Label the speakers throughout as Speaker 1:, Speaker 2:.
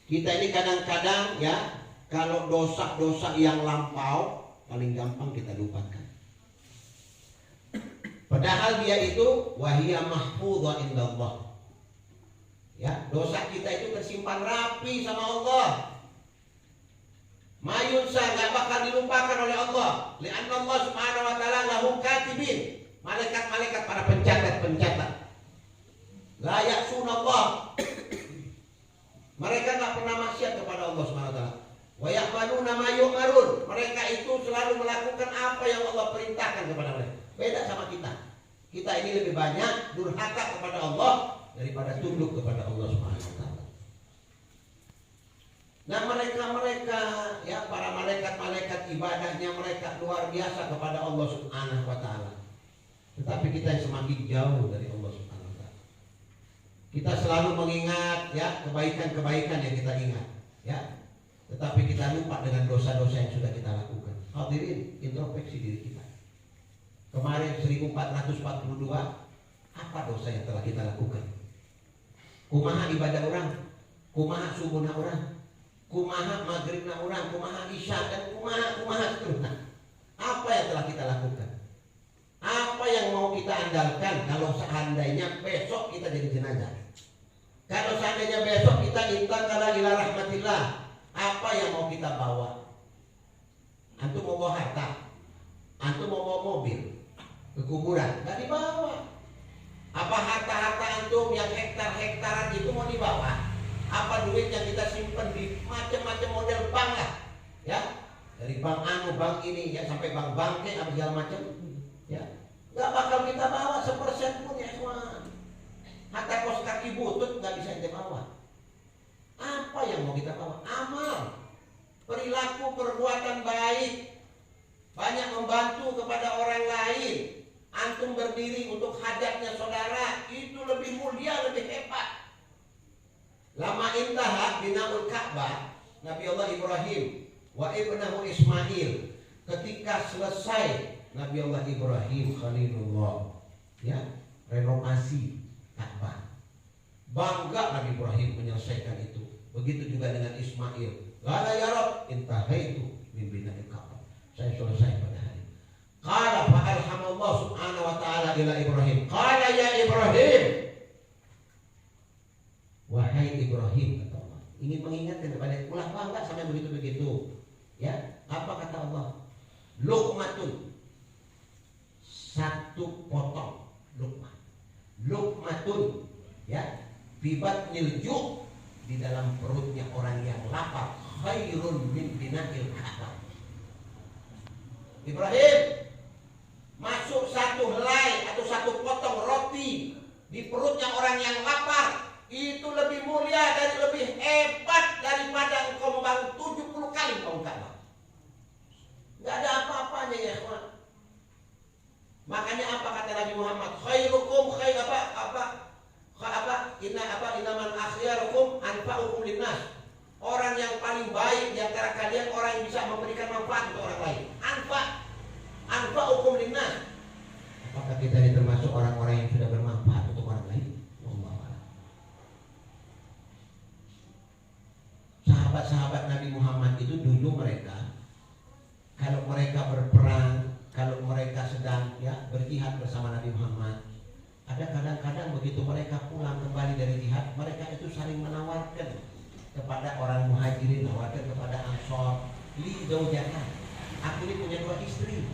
Speaker 1: Kita ini kadang-kadang ya, kalau dosa-dosa yang lampau paling gampang kita lupakan. Padahal dia itu wahiyya mahfudha indallah. Ya, dosa kita itu tersimpan rapi sama Allah. Mayunsa, gak bakal dilupakan oleh Allah. Lianna Allah subhanahu wa ta'ala lahu katibin, malaikat-malaikat para pencatat-pencatat. La ya'sunallah, mereka gak pernah maksiat kepada Allah subhanahu wa ta'ala. Wa ya'maluna ma yu'marun, mereka itu selalu melakukan apa yang Allah perintahkan kepada mereka. Beda sama kita. Kita ini lebih banyak durhaka kepada Allah daripada tunduk kepada Allah subhanahu wa ta'ala. Nah, mereka ya, para malaikat-malaikat ibadahnya mereka luar biasa kepada Allah subhanahu wa ta'ala. Tetapi kita yang semakin jauh dari Allah subhanahu wa ta'ala. Kita selalu mengingat ya kebaikan-kebaikan yang kita ingat ya. Tetapi kita lupa dengan dosa-dosa yang sudah kita lakukan. Hadirin, introspeksi diri kita. Kemarin 1442, apa dosa yang telah kita lakukan? Kumaha ibadah orang, kumaha subuhna orang, kumaha maghribna orang, kumaha isya, dan kumaha seterusnya. Apa yang telah kita lakukan? Apa yang mau kita andalkan kalau seandainya besok kita jadi jenazah? Kalau seandainya besok kita intakala ila rahmatillah, apa yang mau kita bawa? Antum mau bawa harta, antum mau bawa mobil ke kuburan, gak dibawa. Apa harta-harta antum yang hektar-hektaran itu mau dibawa? Apa duit yang kita simpan di macam-macam model bank lah, ya, dari bank anu, bank ini, ya, sampai bank bangke, apa segala macam, ya, nggak bakal kita bawa sepersen pun ya semua. Hatta kos kaki butut nggak bisa kita bawa. Apa yang mau kita bawa? Amal, perilaku, perbuatan baik, banyak membantu kepada orang lain. Antum berdiri untuk hajatnya saudara, itu lebih mulia, lebih hebat. Lama intaha binaul Ka'bah, Nabi Allah Ibrahim wa ibnahu Ismail, ketika selesai Nabi Allah Ibrahim Khalilullah ya renovasi Ka'bah, bangga Nabi Ibrahim menyelesaikan itu. Begitu juga dengan Ismail. Qala ya Rabb intahaitu min bina'il Ka'bah, saya selesai pada hari. Qala fa alhamallah subhanahu wa ta'ala ila Ibrahim. Qala ya Ibrahim, wahai Ibrahim, kata Allah, ingin mengingatkan kepada ulah bangga sampai begitu-begitu. Ya, apa kata Allah? Luqmatun, satu potong luqmah. Luqmatun, ya, bibat nilju, di dalam perutnya orang yang lapar, khairun min bina'il Ka'bah. Ibrahim, masuk satu helai atau satu potong roti di perutnya orang yang lapar, itu lebih mulia dan lebih hebat daripada engkau membangun 70 kali bangun Ka'bah. Gak ada apa-apanya ya kawan. Makanya apa kata Nabi Muhammad? Khairukum khair inaman akhyarukum anfa'ukum linnas. Orang yang paling baik di antara kalian orang yang bisa memberikan manfaat untuk orang lain. Anfa'ukum linnas. Apakah kita ini termasuk orang-orang yang sudah bermanfaat untuk orang lain? Sahabat-sahabat Nabi Muhammad itu dulu mereka, kalau mereka berperang, kalau mereka sedang ya berjihad bersama Nabi Muhammad, ada kadang-kadang begitu mereka pulang kembali dari jihad, mereka itu saling menawarkan kepada orang muhajirin, menawarkan kepada ansor, li zaujana, aku ini punya 2 istri,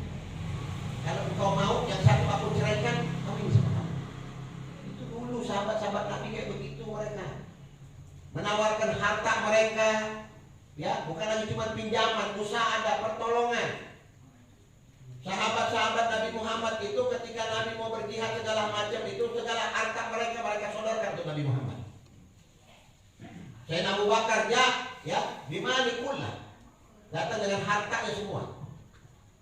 Speaker 1: kalau engkau mau yang satu aku ceraikan, kawin sama kamu. Itu dulu sahabat-sahabat Nabi kayak begitu mereka. Menawarkan harta mereka, ya, bukan lagi cuma pinjaman, usaha ada, pertolongan. Sahabat-sahabat Nabi Muhammad itu ketika Nabi mau berjihad segala macam itu, segala harta mereka sodorkan untuk Nabi Muhammad. Sayyidina Abu Bakar ya, bimani kullah, datang dengan hartanya semua.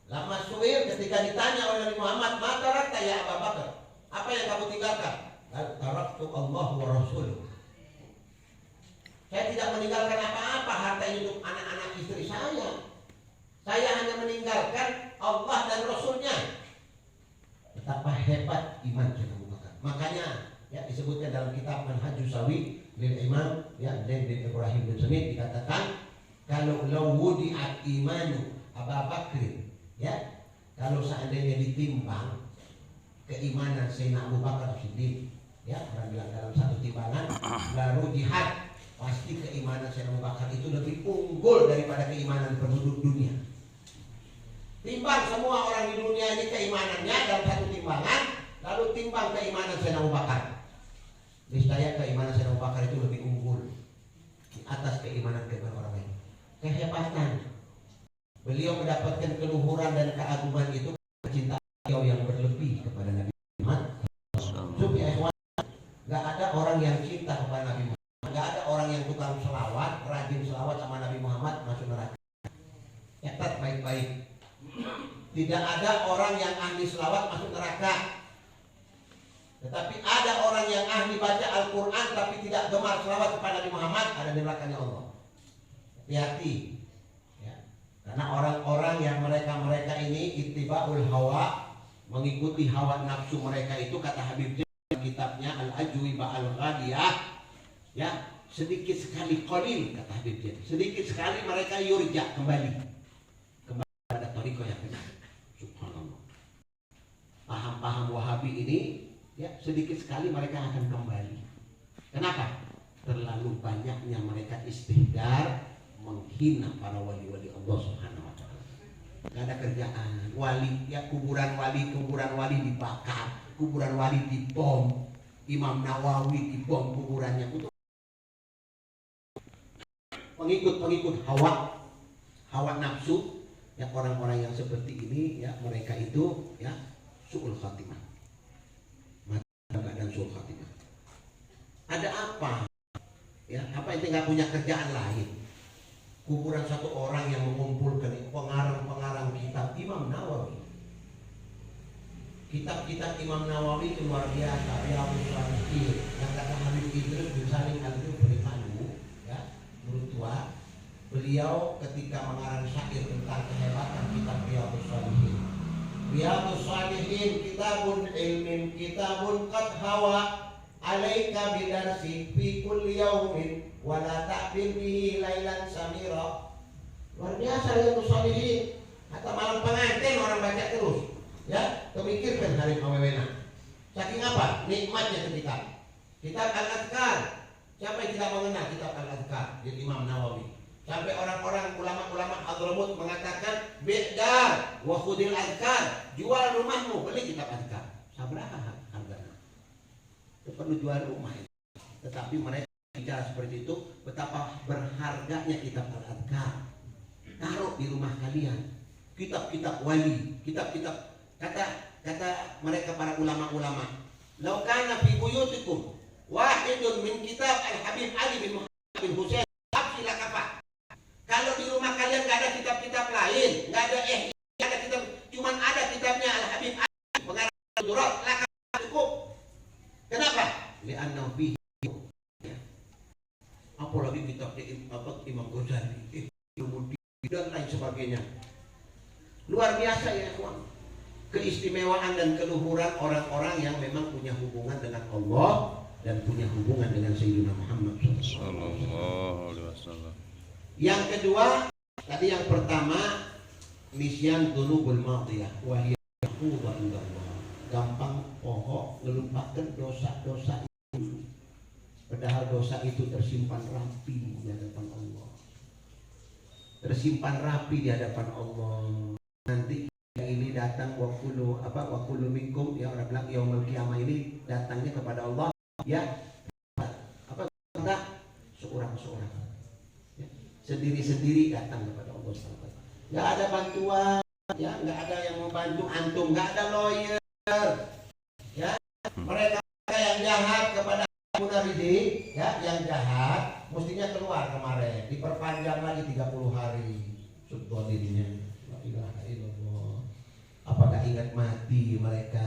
Speaker 1: Lama suil ketika ditanya oleh Nabi Muhammad, "Ma tarakta ya Abu Bakar?" Apa yang kamu tinggalkan? Taraktu Allah wa Rasuluh. Saya tidak meninggalkan apa-apa, harta ini untuk anak-anak istri saya. Saya hanya meninggalkan Allah dan Rasulnya. Betapa hebat iman Sayyidina Abu Bakar. Makanya ya disebutkan dalam kitab Manhajus Sawi lil Imam ya dan bin Ibrahim bin Smith dikatakan kalau lawudi'at imanu Abu Bakr, ya kalau seandainya ditimbang keimanan Sayyidina Abu Bakar Siddiq, ya orang bilang dalam satu timbangan lalu jihad, pasti keimanan Sayyidina Abu Bakar itu lebih unggul daripada keimanan penduduk dunia. Timbang semua orang di dunia ini keimanannya dalam satu timbangan, lalu timbang keimanan Sayyidina Abu Bakar, niscaya keimanan Sayyidina Abu Bakar itu lebih unggul di atas keimanan orang lain. Kehebatan beliau mendapatkan keluhuran dan keagungan itu cinta beliau yang berlebih kepada Nabi Muhammad. Gak ada orang yang cinta kepada Nabi Muhammad, gak ada orang yang tukang selawat, rajin selawat sama Nabi Muhammad masuk neraka. Catat baik-baik. Tidak ada orang yang ahli selawat masuk neraka. Tetapi ada orang yang ahli baca Al-Quran tapi tidak gemar selawat kepada Nabi Muhammad, ada di nerakanya Allah. Hati-hati. Karena orang-orang yang mereka ini ittiba'ul hawa, mengikuti hawa nafsu mereka itu, kata Habib dalam kitabnya Al-Ajwibah Al-Ghadiyah, ya sedikit sekali qalil, kata Habib, sedikit sekali mereka yurja kembali pada thariqah yang benar. Subhanallah. Paham-paham Wahabi ini, ya sedikit sekali mereka akan kembali. Kenapa? Terlalu banyaknya mereka istihdar, menghina para wali-wali Allah Subhanahu wa taala. Gak ada kerjaan. Wali, ya kuburan wali dibakar, kuburan wali dibom, Imam Nawawi dibom kuburannya untuk pengikut hawa nafsu. Ya orang-orang yang seperti ini, ya mereka itu ya su'ul khatimah. Mati dalam keadaan su'ul khatimah. Ada apa? Ya, apa itu nggak punya kerjaan lain? Kuburan satu orang yang mengumpulkan pengarang-pengarang kitab Imam Nawawi. Kitab-kitab Imam Nawawi itu luar biasa. Riyadhus Shalihin yang kata Habib Idris bin Salim Al-Jufri Manu, ya, guru tua, beliau ketika mengarang syair tentang kehebatan kitab Riyadhus Shalihin. Riyadhus Shalihin kitabun ilmin, kitabun qad hawa alaika bidarsi fi kulli yaumin wala ta'bil bihi lailan samira. Luar biasa Riyadhus Shalihin. Atau malam pengantin orang baca terus. Ya, kemikirkan hari awewena. Saking apa? Nikmatnya ketika kitab Al-Adhkar. Siapa yang tidak mengenal kitab Al-Adhkar dari Imam Nawawi? Sampai orang-orang ulama-ulama Hadramut mengatakan bi'dar wa khudil adhkar, jual rumahmu, beli kitab Adhkar. Sabraha harganya. Itu perlu jual rumah itu. Tetapi mereka bicara seperti itu, betapa berharganya kitab Al-Adhkar. Taruh di rumah kalian. Kitab-kitab wali, kitab-kitab kata mereka para ulama-ulama, "Lau kana fi buyutikum wahidun min kitab Al-Habib Ali bin Muhammad bin Husain silakafa." Kalau di rumah kalian nggak ada kitab-kitab lain, nggak ada nggak ada kitab, cuman ada kitabnya Al-Habib Ali pengarang Durat, lakafah cukup. Kenapa? Li'anna fihi, apalagi kitab Imam Ghazali, dan lain sebagainya. Luar biasa ya kawan. Keistimewaan dan keluhuran orang-orang yang memang punya hubungan dengan Allah dan punya hubungan dengan Sayyidina Muhammad sallallahu alaihi wasallam. Yang kedua, tadi yang pertama, nisyan dzunubul madiyah wa hiya wa indallah. Gampang pohok ngelupakan dosa-dosa itu. Padahal dosa itu tersimpan rapi di hadapan Allah. Tersimpan rapi di hadapan Allah. Nanti ini datang wakulu minkum, ya orang bilang yaumul qiyamah ini datangnya kepada Allah, ya apa enggak seorang-seorang, ya, sendiri-sendiri datang kepada Allah. Enggak ada bantuan, ya enggak ada yang membantu antum, enggak ada lawyer, ya mereka yang jahat kepada Munaridi, ya yang jahat mestinya keluar kemarin, diperpanjang lagi 30 hari subhanallah dirinya. La ilaha illallah. Apakah ingat mati mereka?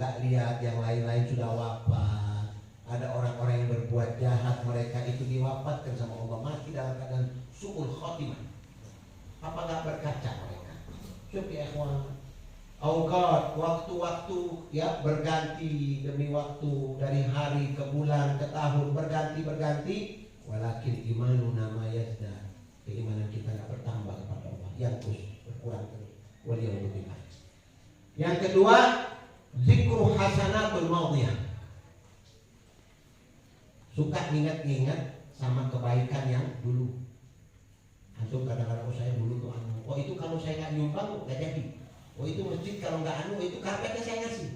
Speaker 1: Nggak lihat yang lain-lain sudah wafat. Ada orang-orang yang berbuat jahat, mereka itu diwafatkan sama Allah, mati dalam keadaan su'ul khotimah. Apa nggak berkaca mereka? Coba ya ikhwan. Awqat, waktu-waktu ya berganti demi waktu, dari hari ke bulan ke tahun berganti-berganti. Walakin imanuna ma yazdad. Keimanan kita enggak bertambah kepada Allah, yang berkurang terus. Waliyadzubillah. Yang kedua, zikru hasanatul madhiyah. Suka ingat-ingat sama kebaikan yang dulu. Antum kadang-kadang saya dulu tuh itu kalau saya nggak nyumbang nggak jadi. Itu masjid kalau nggak itu karpetnya saya ngasih.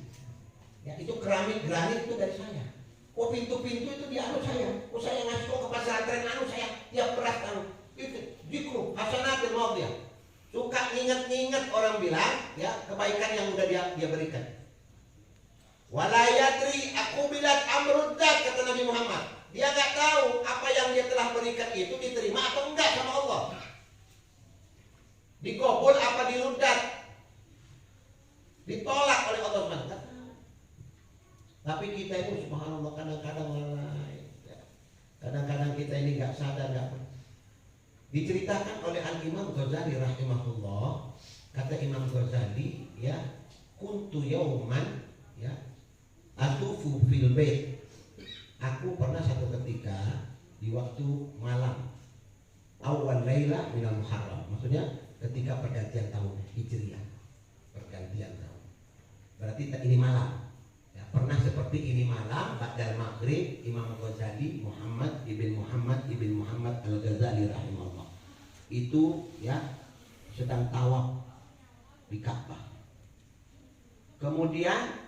Speaker 1: Ya itu keramik granit itu dari saya. Pintu-pintu itu di saya. Saya ngasih ke pesantren saya tiap beras itu zikru hasanatul madhiyah. Suka ingat-ingat orang bilang ya kebaikan yang udah dia berikan. Wala yadri aku bilat amruddat, kata Nabi Muhammad. Dia nggak tahu apa yang dia telah berikan itu diterima atau enggak sama Allah. Dikabul apa diruddat? Ditolak oleh Allah SWT. Tapi kita itu subhanallah kadang-kadang lalai. Kadang-kadang kita ini nggak sadar, nggak. Diceritakan oleh Al-Imam Ghazali rahimahullah, kata Imam Ghazali, ya, kuntu yauman, ya, atufu fil bait. Aku pernah satu ketika di waktu malam awal laila minal muharram, maksudnya ketika pergantian tahun Hijriah, pergantian tahun. Berarti ini malam. Ya, pernah seperti ini malam ba'dal maghrib Imam Ghazali Muhammad ibn Muhammad Al-Ghazali rahimahullah itu ya sedang tawaf di Ka'bah. Kemudian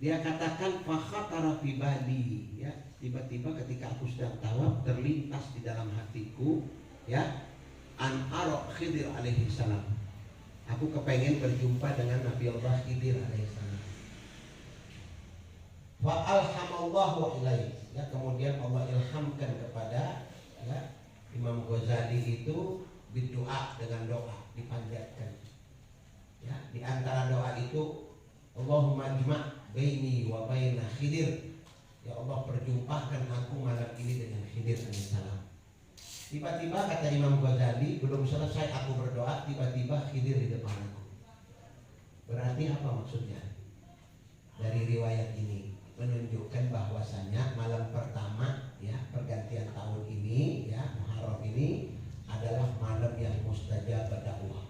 Speaker 1: dia katakan fakhatara fi bali, ya, tiba-tiba ketika aku sedang tawaf terlintas di dalam hatiku, ya, an ara Khidir alaihi salam. Aku kepengen berjumpa dengan Nabi Allah Khidir alaihi salam. Fa alhamallahu ilaihi, ya, kemudian Allah ilhamkan kepada, ya, Imam Ghazali itu berdoa dengan doa dipanjatkan. Ya, di antara doa itu Allahumma jma' baini wa baina Khidir. Ya Allah, perjumpakan aku malam ini dengan Khidir alaihissalam. Tiba-tiba kata Imam Ghazali, belum selesai aku berdoa, tiba-tiba Khidir di depan aku. Berarti apa maksudnya? Dari riwayat ini menunjukkan bahwasanya malam pertama, ya, pergantian tahun ini, ya, Muharram ini adalah malam yang mustajab berdakwah.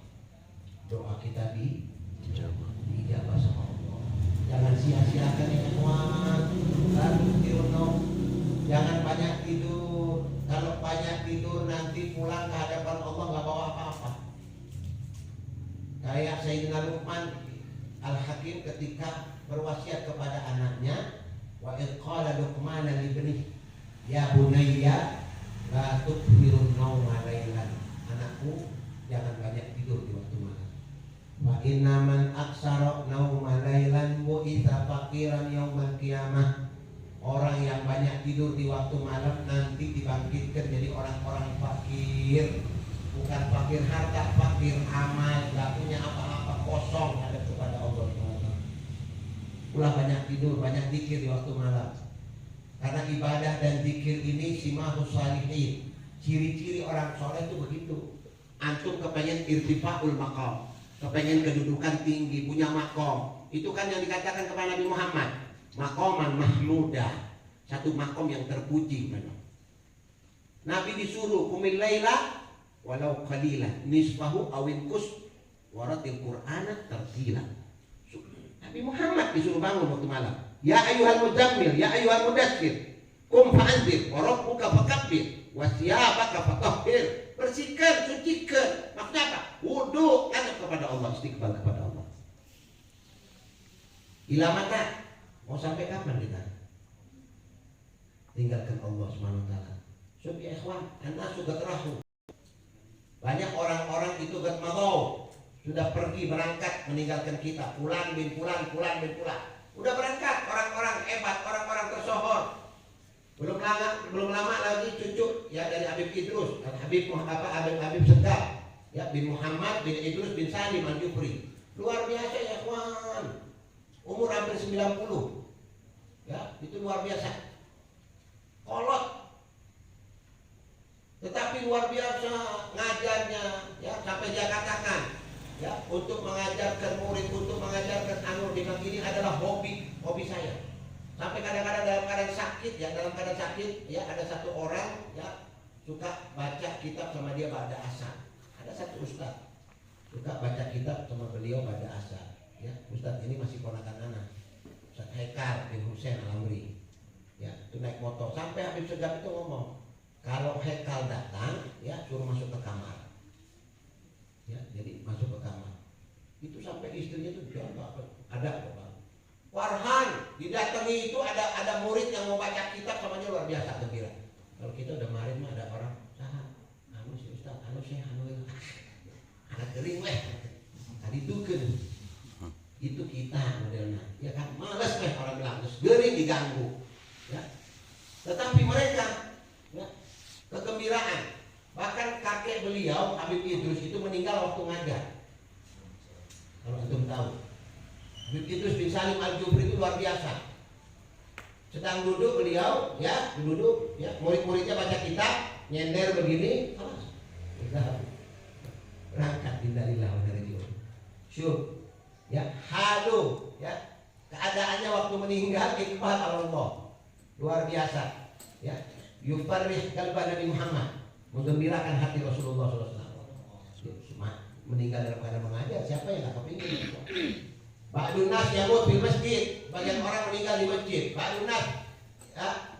Speaker 1: Doa kita dijabah sama Allah. Jangan sia-siakan ya kawan. Jangan banyak tidur. Kalau banyak tidur nanti pulang ke hadapan Allah nggak bawa apa-apa. Kayak Sayyidina Luqman Al-Hakim ketika berwasiat kepada anaknya, wa qala Luqman li ibnihi ya bunayya la tukthirun nauma lailan. Anakku, jangan banyak tidur di waktu malam. Wa inna man aksara nauma lailan bu'itsa faqiran yaumal qiyamah. Orang yang banyak tidur di waktu malam nanti dibangkitkan jadi orang-orang fakir. Bukan fakir harta, fakir amal, gak punya apa-apa, kosong hadap kepada Allah. Ulah banyak tidur, banyak zikir di waktu malam. Karena ibadah dan zikir ini simahus salihin. Ciri-ciri orang soleh itu begitu. Antum kepengen irtifaul maqam, kepengen kedudukan tinggi, punya makom. Itu kan yang dikatakan kepada Nabi Muhammad, maqaman mahmudah, satu makom yang terpuji. Nabi disuruh kumil laila walau qalilan nisfahu awin kus waratil qur'ana tartila. Nabi Muhammad disuruh bangun waktu malam. Ya ayyuhal muzammil, ya ayyuhal mudaththir, qum fa'anzir wa rabbuka fakabbir wa thiyabaka fatahhir. Bersihkan, sucikan. Maksudnya apa? Wudu, ngadep kepada Allah, istiqbal kepada Allah. Ila mata? Mau sampai kapan kita? Tinggalkan Allah SWT. Subi ikhwan, anda sudah terahu. Banyak orang-orang itu gak mau, sudah pergi berangkat meninggalkan kita. Pulang bin pulang. Udah berangkat orang-orang hebat, orang-orang tersohor. Belum lama lagi cucu ya dari Habib Idrus, Habib Segaf, ya, bin Muhammad bin Idrus bin Salim Al-Jufri. Luar biasa ya kawan. Umur hampir 90. Ya, itu luar biasa. Kolot. Tetapi luar biasa ngajarnya, ya, sampai dia katakan, ya, untuk mengajarkan murid, untuk mengajarkan anur di ini adalah hobi saya. Sampai kadang-kadang dalam keadaan sakit ya, ada satu orang ya suka baca kitab sama dia pada asar. Ada satu ustaz suka baca kitab sama beliau pada asar. Ya, ustaz ini masih ponakan anak. Ustaz Haikal bin Husain Al-Amri. Ya, itu naik motor. Sampai Habib Segaf itu ngomong, kalau Haikal datang, ya suruh masuk ke kamar. Ya, jadi masuk ke kamar. Itu sampai istrinya tuh dia ada apa? Farhan, didatangi itu ada murid yang mau baca kitab sama dia luar biasa gembira. Kalau kita udah marin mah ada orang, anu si ustaz, anu saya anu anak kering weh. Tadi itu kan, itu kita modelnya. Ya kan, malas weh orang bilang, terus gering diganggu. Ya. Tetapi mereka, ya, kegembiraan. Bahkan kakek beliau Habib Idrus itu meninggal waktu ngajar. Kalau antum tahu. Habib Idrus bin Salim Al-Jufri itu luar biasa. Sedang duduk beliau, ya, duduk, ya, murid-muridnya baca kitab, nyender begini, sudah berangkat indalillah wa inna syuh, ya, halu, ya, keadaannya waktu meninggal iqbal Allah, luar biasa, ya, yufarrih qalban Nabi Muhammad, menggembirakan hati Rasulullah SAW. Meninggal dalam keadaan mengajar, siapa yang nggak kepingin? Ba'dun nas yamut di masjid, bagian orang meninggal di masjid. Ba'dun nas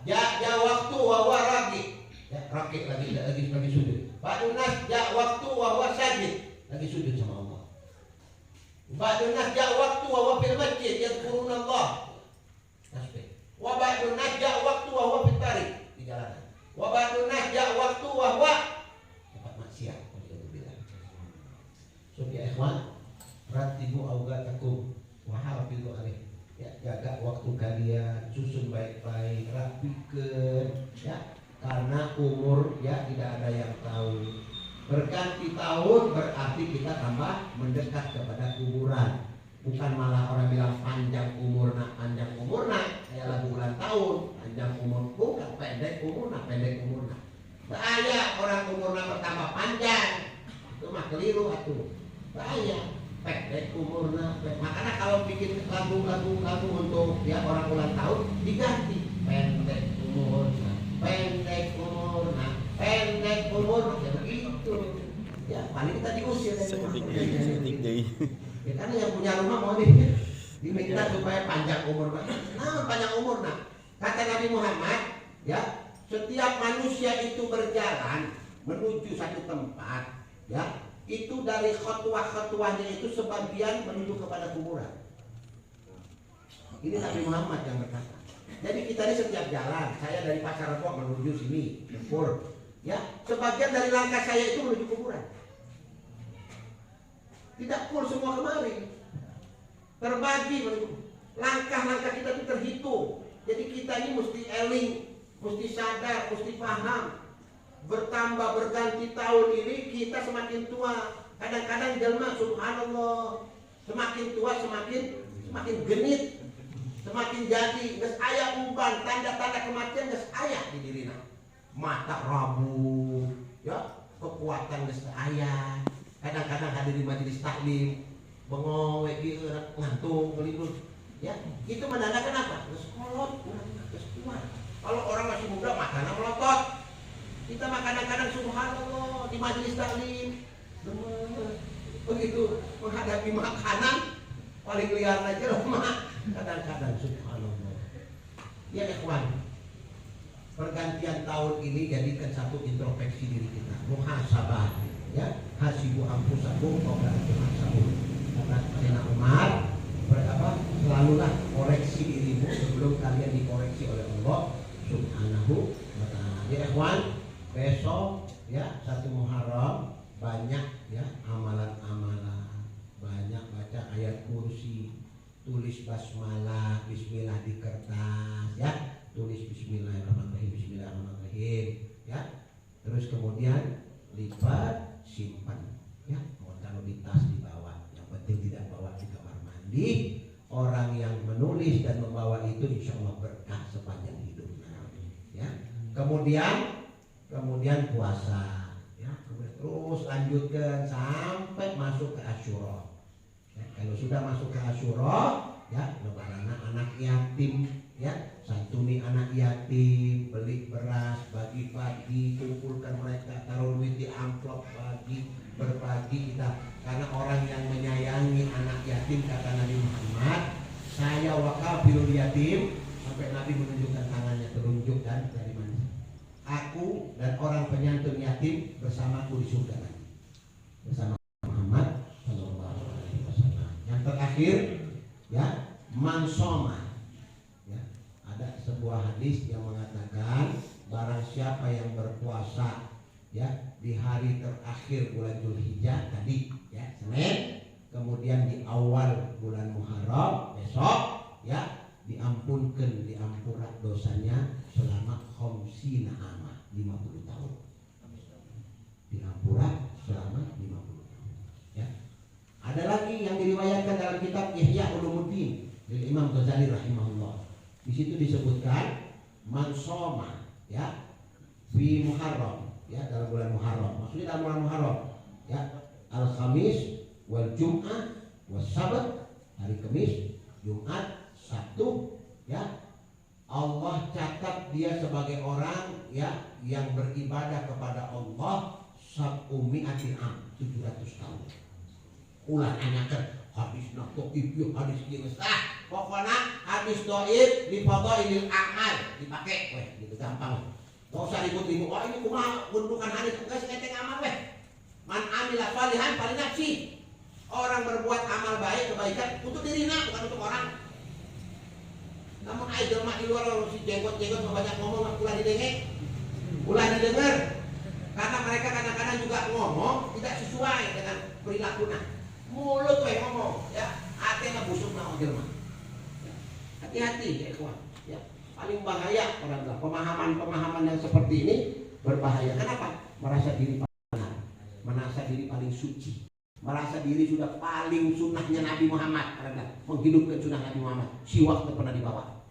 Speaker 1: ja waktu wa huwa raqi. Ya, raqi lagi sujud. Ba'dun nas ja waktu wa huwa sajid, lagi sujud sama Allah. Ba'dun nas ja waktu wa huwa fil masjid yadhkuruna Allah. Tasbih. Wa ba'dun nas ja waktu wa huwa fit tariq, di jalanan. Wa ba'dun nas ja waktu wa huwa tempat maksiat. So ya ikhwan, ratibu awqatakum wa hafizu alaih. Ya, jaga waktu kalian, susun baik-baik, rapikan, ya, karena umur ya tidak ada yang tahu. Berganti tahun berarti kita tambah mendekat kepada kuburan. Bukan malah orang bilang panjang umurna, kayak lagu ulang tahun, panjang umurku, kan pendek umurna. Bahaya orang umurna bertambah panjang, itu mah keliru atuh. Bahaya, pendek umurna. Makanya kalau bikin lagu untuk ya orang ulang tahun diganti pendek umurna, ya begitu. Ya paling kita diusir dari rumah. Ya karena yang punya rumah mau diminta supaya panjang umur. Nah, panjang umur. Nah, kata Nabi Muhammad, ya, setiap manusia itu berjalan menuju satu tempat, ya, itu dari khutwah-khutwahnya itu sebagian menuju kepada kuburan. Ini Nabi Muhammad yang berkata. Jadi kita ini setiap jalan, saya dari Pasar Rebo menuju sini, Pur, ya, sebagian dari langkah saya itu menuju kuburan. Tidak full semua kemari, terbagi menuju. Langkah-langkah kita itu terhitung. Jadi kita ini mesti eling, mesti sadar, mesti paham. Bertambah berganti tahun ini kita semakin tua. Kadang-kadang jelma subhanallah, semakin tua semakin genit, semakin jadi geus aya uban, tanda-tanda kematian geus aya di dirina. Mata rabu, ya, kekuatan geus aya. Kadang-kadang hadir di majelis taklim, bengong we ngantuk ngelibut. Ya, itu menandakan apa? Geus kolot, geus tua. Kalau orang masih muda matanya melotot. Kita kadang-kadang subhanallah di majelis taklim begitu menghadapi makanan paling liar aja lemah. Kadang-kadang subhanallah. Ya ikhwan, pergantian tahun ini jadikan satu introspeksi diri kita, muhasabah, ya, hasibu anfusakum qabla an tuhasabu. Kata Sayyidina Umar, selalulah koreksi dirimu sebelum kalian dikoreksi oleh Allah Subhanahu wa ta'ala. Ya ikhwan, besok ya 1 Muharram banyak ya amalan-amalan, banyak baca ayat kursi, tulis basmalah, bismillah di kertas, ya, tulis bismillahirrahmanirrahim, ya, terus kemudian lipat, simpan, ya, mau taruh di tas dibawa, yang penting tidak bawa di kamar mandi. Orang yang menulis dan membawa itu insya Allah berkah sepanjang hidupnya, ya. Kemudian puasa, ya, terus lanjutkan sampai masuk ke Asyura. Ya, kalau sudah masuk ke Asyura, ya, lebaran anak yatim, ya, santuni anak yatim, beli beras, bagi-bagi, kumpulkan mereka, taruh duit di amplop, berbagi kita. Karena orang yang menyayangi anak yatim, kata Nabi Muhammad, saya wakafirul yatim, sampai Nabi menunjukkan tangannya terunjuk dan dari mana? Aku dan orang penyantun yatim bersamaku di surga nanti, bersama Muhammad Sallallahu Alaihi Wasallam. Yang terakhir, ya, mansoma. Ada sebuah hadis yang mengatakan barang siapa yang berpuasa ya di hari terakhir bulan Dzulhijjah tadi ya Senin, kemudian di awal bulan Muharram besok ya diampura dosanya selama khamsina ama 50 tahun. Diampura selama 50 tahun ya. Ada lagi yang diriwayatkan dalam kitab Ihya Ulumuddin dari Imam Ghazali rahimahullah. Di situ disebutkan mansoma ya fi Muharram ya, dalam bulan Muharram. Maksudnya dalam bulan Muharram ya, al-Khamis wal Jum'ah was Sabat, hari Kamis, Jumat, Sabtu ya, Allah catat dia sebagai orang ya yang beribadah kepada Allah sab'umi'ati am, 700 tahun. Ulah anyakeun hadis dhaif, hadis ieu pokoknya hadis dhaif di fadhailil a'mal dipakai weh gitu gampang. Enggak usah ribut-ribut. Oh ini kumaha gundukan hadis geus keteng amal weh. Man amila salihan falinafsi. Orang berbuat amal baik kebaikan untuk dirinya bukan untuk orang. Namun ai jelema di luar si jenggot-jenggot banyak ngomong ulah didenge. Ulah didengar. Karena mereka kadang-kadang juga ngomong tidak sesuai dengan perilakunya. Mulut weh ngomong ya, hati mah busuk mah jelema. Hati-hati ya ikhwan ya. Paling bahaya orang bilang pemahaman yang seperti ini berbahaya. Kenapa? Merasa diri benar, merasa diri paling suci, merasa diri sudah paling sunnahnya Nabi Muhammad, karena menghidupkan sunnah Nabi Muhammad. Siwak tak pernah dibawa,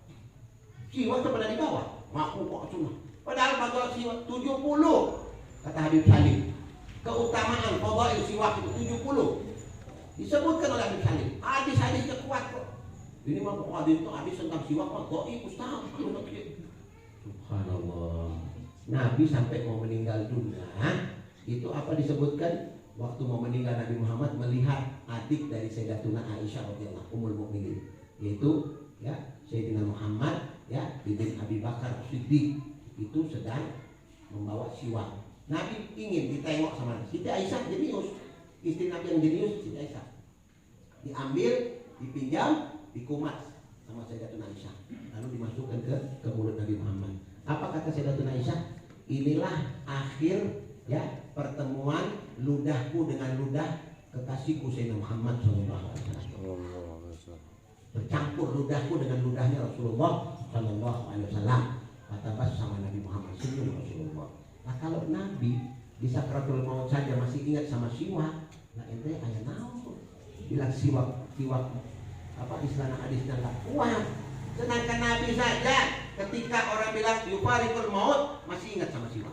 Speaker 1: siwak tak pernah dibawa, ngaku kok sunnah. Padahal fadhil siwak 70 kata Habib Salim. Keutamaan fadhil siwak itu 70 disebutkan oleh Habib Salim. Hadis-hadisnya kuat kok. Ini mah hadis itu hadis tentang siwak mah dhaif Ustaz. Subhanallah. Nabi sampai mau meninggal dunia, itu apa disebutkan? Waktu mau meninggal Nabi Muhammad melihat adik dari Sayyidatuna Aisyah radhiyallahu ummul mukminin, yaitu ya Sayyidina Muhammad ya bin Abi Bakar Siddiq itu sedang membawa siwak. Nabi ingin ditengok sama Siti Aisyah jenius, istri Nabi yang jenius Siti Aisyah. Diambil, dipinjam, dikumas sama Sayyidatuna Aisyah, lalu dimasukkan ke mulut Nabi Muhammad. Apa kata Sayyidatuna Aisyah? Inilah akhir ya pertemuan ludahku dengan ludah kekasihku Sayyidina Muhammad sallallahu alaihi wasallam. Bercampur ludahku dengan ludahnya Rasulullah sallallahu alaihi wasallam. Kata bas sama Nabi Muhammad senyum Rasulullah. Nah kalau Nabi di sakratul maut saja masih ingat sama siwak, nah ente aya naon? Bilang siwak apa istilahnya hadisnya enggak kuat. Sedangkan Nabi saja ketika orang bilang yufarikul maut masih ingat sama siwak.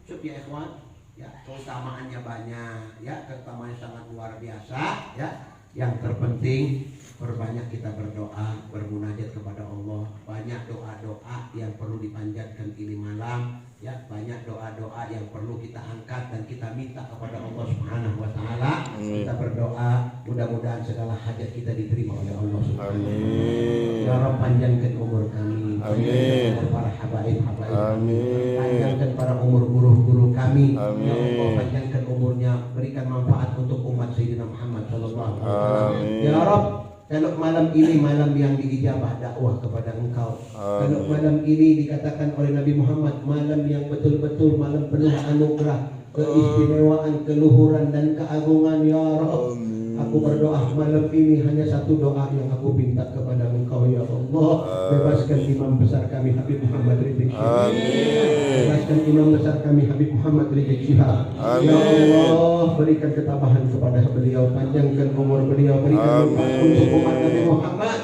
Speaker 1: Coba ya ikhwan, ya keutamaannya banyak, ya keutamaannya sangat luar biasa, ya. Yang terpenting perbanyak kita berdoa, bermunajat kepada Allah. Banyak doa-doa yang perlu dipanjatkan ini malam, ya. Banyak doa-doa yang perlu kita angkat dan kita minta kepada Allah Subhanahu wa taala. Kita berdoa mudah-mudahan segala hajat kita diterima oleh Allah Subhanahu wa taala. Ya Rabb, panjangkan umur kami. Amin. Para habaib-habaib. Amin. Panjangkan para umur guru-guru kami. Amin. Ya Allah, panjangkan umurnya, berikan manfaat untuk umat Sayyidina Muhammad sallallahu alaihi wasallam. Ya Rabb, kalau malam ini malam yang diijabah dakwah kepada Engkau. Kalau malam ini dikatakan oleh Nabi Muhammad malam yang betul-betul malam penuh anugerah, keistimewaan, keluhuran dan keagungan. Ya Rabb, aku berdoa malam ini hanya satu doa yang aku minta kepada Engkau ya Allah. Bebaskan imam besar kami Habib Muhammad Rizik Syihab. Bebaskan imam besar kami Habib Muhammad Rizik Syihab. Ya Allah, berikan ketabahan kepada beliau, panjangkan umur beliau, berikan manfaat untuk umat Nabi Muhammad.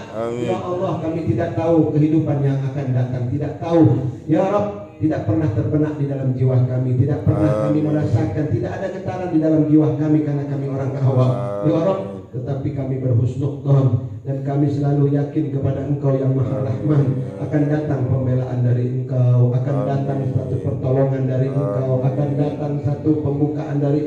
Speaker 1: Ya Allah, kami tidak tahu kehidupan yang akan datang, tidak tahu. Ya Rabb, tidak pernah terbenak di dalam jiwa kami, tidak pernah kami merasakan, tidak ada getaran di dalam jiwa kami karena kami orang awam. Ya Rabb, tetapi kami berhusnudzon dan kami selalu yakin kepada Engkau yang Maha Rahman. Akan datang pembelaan dari Engkau, akan datang satu pertolongan dari Engkau, akan datang satu pembukaan dari